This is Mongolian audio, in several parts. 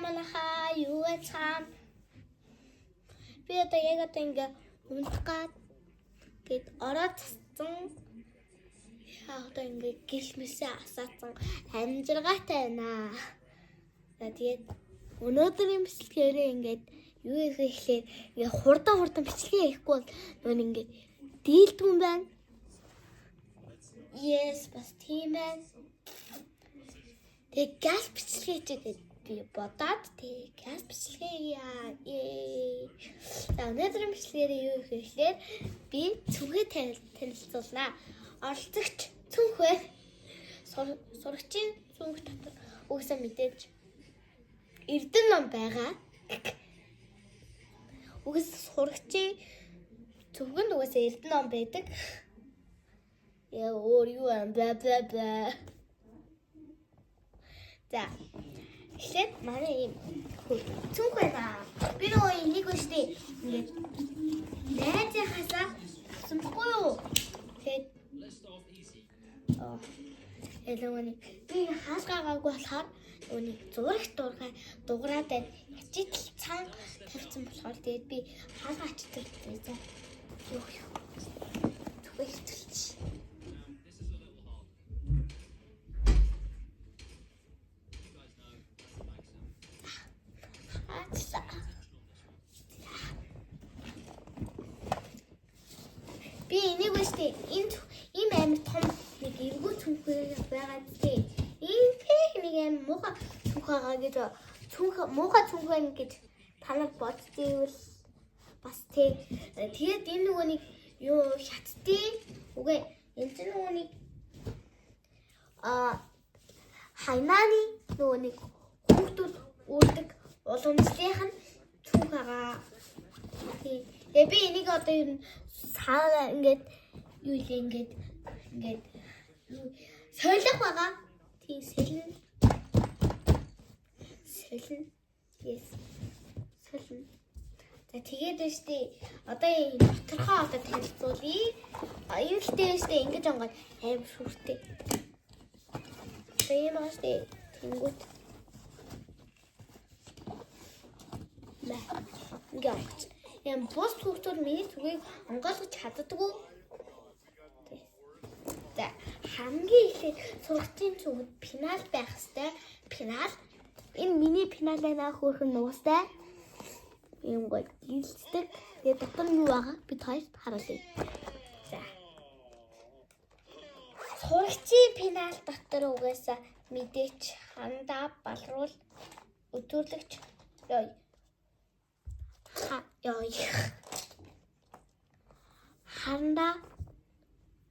манайхаа юу яцхан би одоо яг одоо ингээ унтгаад гээд ороод цацсан одоо ингээ гэлмэсээ асаацсан амжиргаатай байна. За тэгээд өнөөдрийн бичлэгээрээ ингээд юу ихлээр ингээ хурдан бичлэгээ хийхгүй бол нөө ингээ дийлдгүн байна. Yes, бас тийм байна. Тэг газ бичлэгээ хийгээд би бодоод тэг газ бичлэгээ яа. За өнөөдрийн бичлэгээр юу ихлээр би цүнхээ танилцуулнаа. Оролцогч цүнхээ сурагчийн цүнх дотор угсаа мэдээж Эрдэнэ ном байгаа. Угс сурагчийн цүнхэнд угсаа Эрдэнэ ном байдаг. Яа өөр юу юм бла. За эхлээд манай юм цүнх байна. Би нөгөө энийг өштэй ингээд найзынхаасаа авсангүй юу? Тэгээд элэвэний би хаалгаагаагүй болохоор үүнийг зурагт дуурайад байна. Ячитл цан тавьсан болохоор тэгээд би хаалгаа ачдаг байсан. Юу. Түгэл төлч. Би энийг үстэй ийм амар том нэг эвгүй цүнхээ байгаа тийм. Ийм нэг амар муухай цүнхээгаа гэж муухай цүнхээ гэж танад боддгийг бас тийм. Тэгээд энэ нөгөө нэг юу хятадын үгүй энэ ч нөгөө нэг хайнаны нөгөө нэг хүүхдүүд үлдэг уламжлынх нь цүнхээгаа. Тэгээ би энийг одоо ер нь саа ингээд юу илээ ингээд солих байгаа. Тийм сэлэн. Yes. Сэлэн. За тэгээд өштэй одоо энэ доторхоо одоо танилцуулъя. Аюултай өштэй ингэж онгод аим шүртэй. Тийм өштэй тэнгүүт. Ингээд. Ям бос хүүхдүүд миний түгийг онгойлгож чаддаггүй. За хамгийн ихээ сургалтын цүгт пенал байх хэвээр. Пенал. Энэ миний пенал байна хөөрхөн нуустай. Ийм гол гилдэг. Тэгээд дотор нь юу байгаа? Бид хоёрт харуулъя. За. Сургалтын пенал дотор угаасаа мэдээч хандаа балруул өдөрлөгч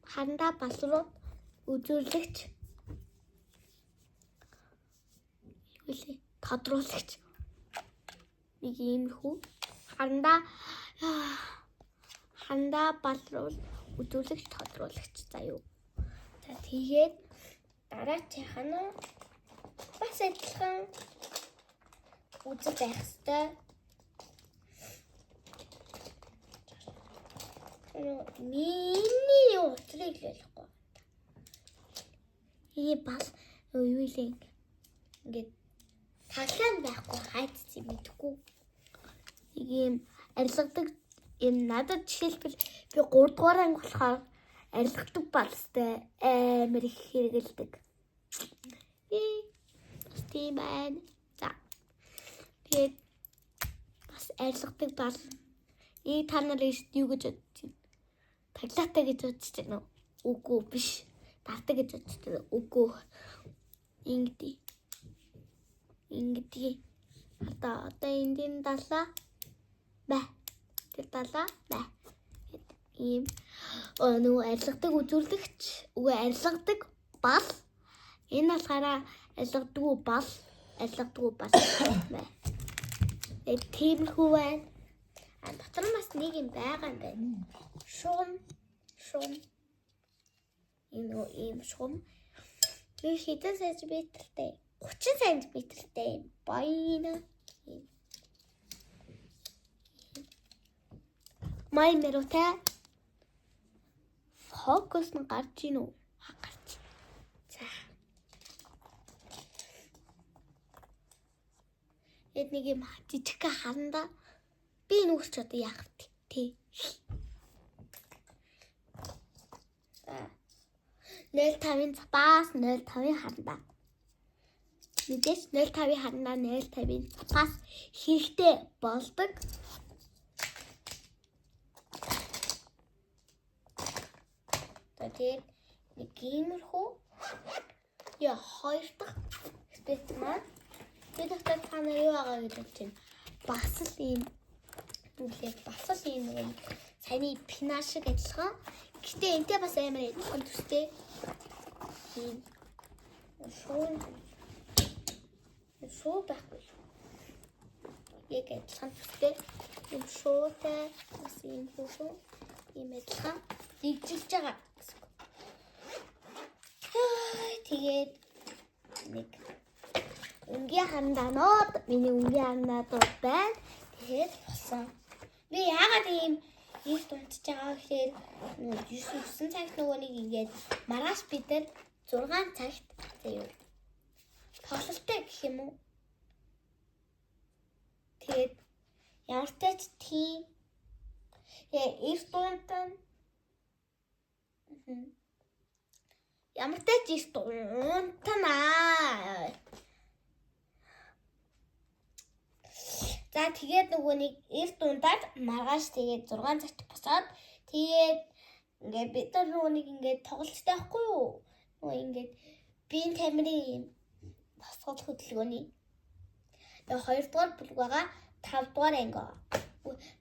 хандаа балруул үзүүлэгч тодруулагч нэг иймэрхүү хандаа балруул үзүүлэгч тодруулагч за юу. За тэгээд дараачих нь бас адилхан үзэл байх ёстой. Миний утрыг л болохгүй. Ийм бас юу илээ ингээд таглан байхгүй хайц юм мэдгүй. Нэг юм арилгадаг юм надад жишээлбэл би 3 дугаар анги болохоор арилгадаг балстай амар их хэрэгэлдэг. Бас тийм байна. За. Тэгээд бас арилгадаг бал та нар юу гэж бодчих вэ? Таглаатай гэж бодчих тийм үү? Үгүй биш. Дардаг гэж бодчих тийм үгүй. Ингэдэг. Одоо эндийн далаа бай. Тэр далаа бай. Ийм нөгөө арилгадаг үзүүлэгч, үгүй арилгадаг бал. Энэ болохоор арилгадаггүй бал бай. Тиймэрхүү байна. Дотор нь бас нэг юм байгаа юм байна. Шум. Ийм шум. Би хэдэн сантиметртэй? 30 сантиметртэй байна. Май мерота. Фокус нь гарч ийн үү? Гарч. За. Эд нэг юм жижиг харанда би нүгч одоо яах вэ? 0.5-ын запас 0.5-ын харанда. Мэдээж 0.5-ын харанда 0.5-ын запас хэрэгтэй болдог. Тэгээд нэг иймэрхүү яа хоёр дахь спец маань бид дахиад та нар юу байгаа гэж бодож байна. Басал ийм нэг саяны пинаш шиг адилхан. Гэхдээ энтэй бас амар адилхан төстэй. ийм шуу байхгүй. Яг адилхан төстэй. Ийм шуутай бас ийм хөөсөн ийм адилхан дижиж байгаа. Тэгээд нэг өнгийн хандаанууд миний өнгийн хандаанууд байна. Тэгээд болсон. Би яагаад ийм их тунцж байгаа гэхээр 9 цагт нөгөө нэг ингээд маргааш бид нар 6 цагт заяа. Тоглолттой гэх юм уу? Тэгээд ямар ч тач тийм их тунтан ямар ч тач их тунтанаа. За тэгээд нөгөө нэг эр дундаад маргааш тэгээд 6 цагт босоод тэгээд ингээд бид нар нөгөө нэг ингээд тоглолттой байхгүй юу? Нөгөө ингээд биеийн камерын босгол хөдөлгөөний. Тэгээд 2 дугаар бүлэг байгаа, 5 дугаар анги байгаа.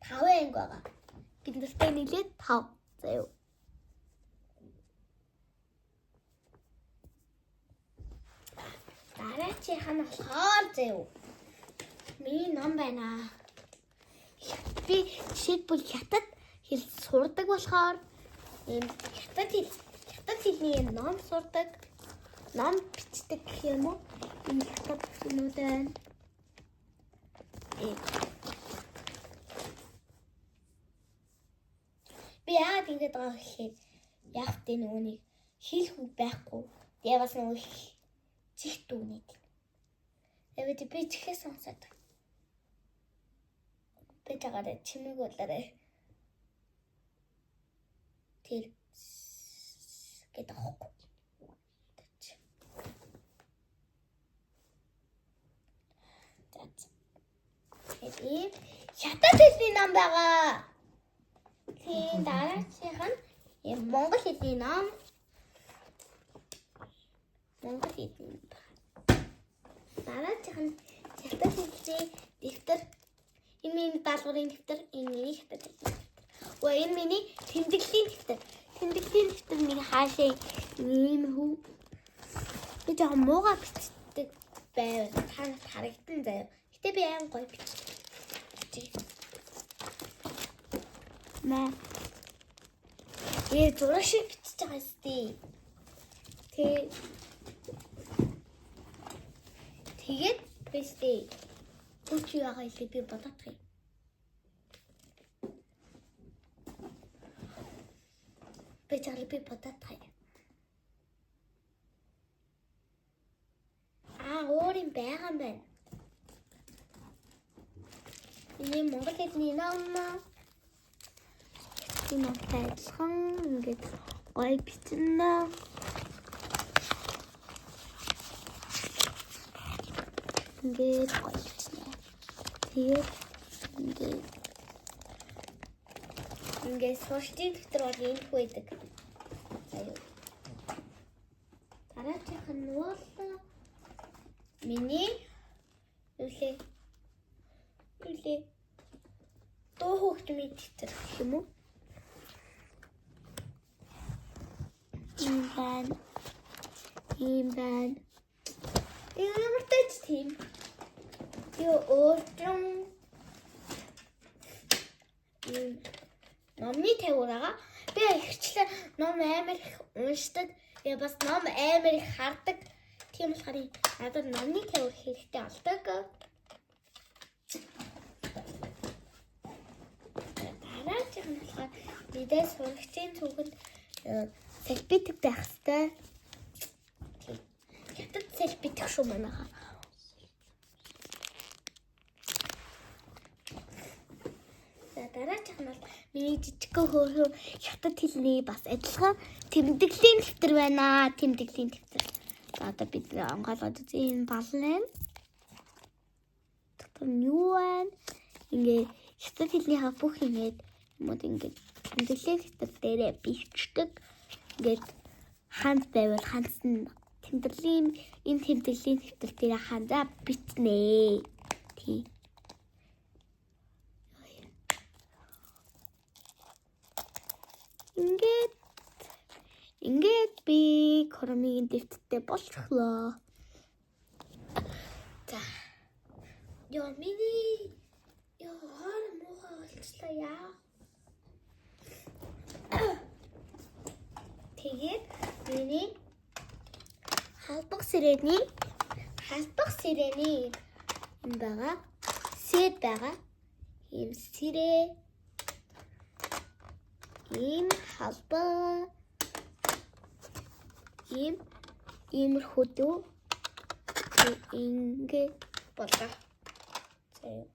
5 анги байгаа. Бид нартай нийлээд 5 заяа. Дараачих нь болохоор заяа. Миний ном байна. Би жишээлбэл хятад хэл сурдаг болохоор энэ хятад хэлний ном сурдаг, ном бичдэг гэх юм уу? Энэ хятад хэлнүүд байна. Би яагаад ингэж байгаа гэхээр яг тэ нөгөө нэг хэл хүү байхгүй. Тэгээ бас нөгөө чихт үнийг. Тэгээд би чихээ сонсоод бэтагаад чимэг болоорой. Тэр гэдэг аахгүй. Тэгээд хятад хэлний ном байгаа. Тийм дараачих нь монгол хэлний ном. Монгол хэлний. Дараачих нь хятад хэлний дэвтэр. Энэ миний даалгаврын дэвтэр, энэ миний хятад хэлний дэвтэр. Энэ миний тэмдэглэлийн дэвтэр. Тэмдэглэлийн дэвтэр нэг хаашаа ийм хүү. Би жоохон муугаар бичдэг байв. Та харагдан заяа. Гэтэ би аим гоё бичдэг. Маа. Зураг шиг бичиж байгаа сте. Тэгээд бистэй. Үгүй яага илүү би бодох юм. Би бодох юм. Өөр юм байгаа юм байна. Энэ монгол хэлний ном. Энэ номтайхан ингээд гоё бичнэ. Ингээд гоё бичнэ. Тэгээд ингээд сурчдын дэвтэр бол энэ хүү байдаг. Аюу. Дараачих нь бол миний үлээ дуу хөгжмийн дэвтэр гэх юм уу? Ийм байна. Ямар тач тийм. Өөртөө номны тавиураа би ихчлээ ном амар их уншдаг. Тэгээ бас ном амар их хардаг. Тийм болохоор надад номны тавиур хэрэгтэй болдог. Дараачих нь болохоор бидээ сурагчийн цугт салбитик байх хэвээр. Хятад салбитик шүү манайхаа. дараах нь бол миний жижигхэн хөөрхөн хятад хэлний бас адилхан тэмдэглэлийн дэвтэр байна. Тэмдэглэлийн дэвтэр. За одоо бид онгойлгоод үзье. Энэ балан байна. Дотор нь юу байна? Ингээ хятад хэлнийхээ бүх ингээд юмуд ингээд тэмдэглэлийн дэвтэр дээрээ бичдэг. Ингээд ханд байвал хандсан тэмдэглэлийн энэ тэмдэглэлийн дэвтэр дээр хандаа бичнэ. Тий. Ингээд би Кормигийн дэвтэртэй болчихлоо. За. Миний хоор муухай болчихлоо яа. Тэгээд миний халбах сирэний юм байгаа. Сэд байгаа. Ийм сэрээ. Ийм халбаа. Иймэрхүү дүү. Ингээ болоо. Заяа.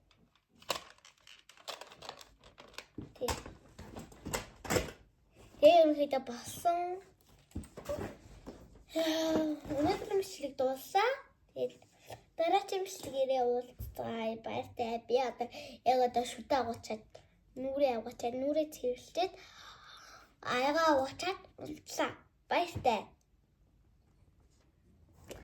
Ерөнхийдөө болсон. Өнөөдөр бичлэг дуусаа. Тэгээд дараагийн бичлэгээрээ уулзцай баяртай. Би одоо шүдэ агуучаад нүрээ цэвэрлээд аягаа уучаад унтлаа. Баяртай.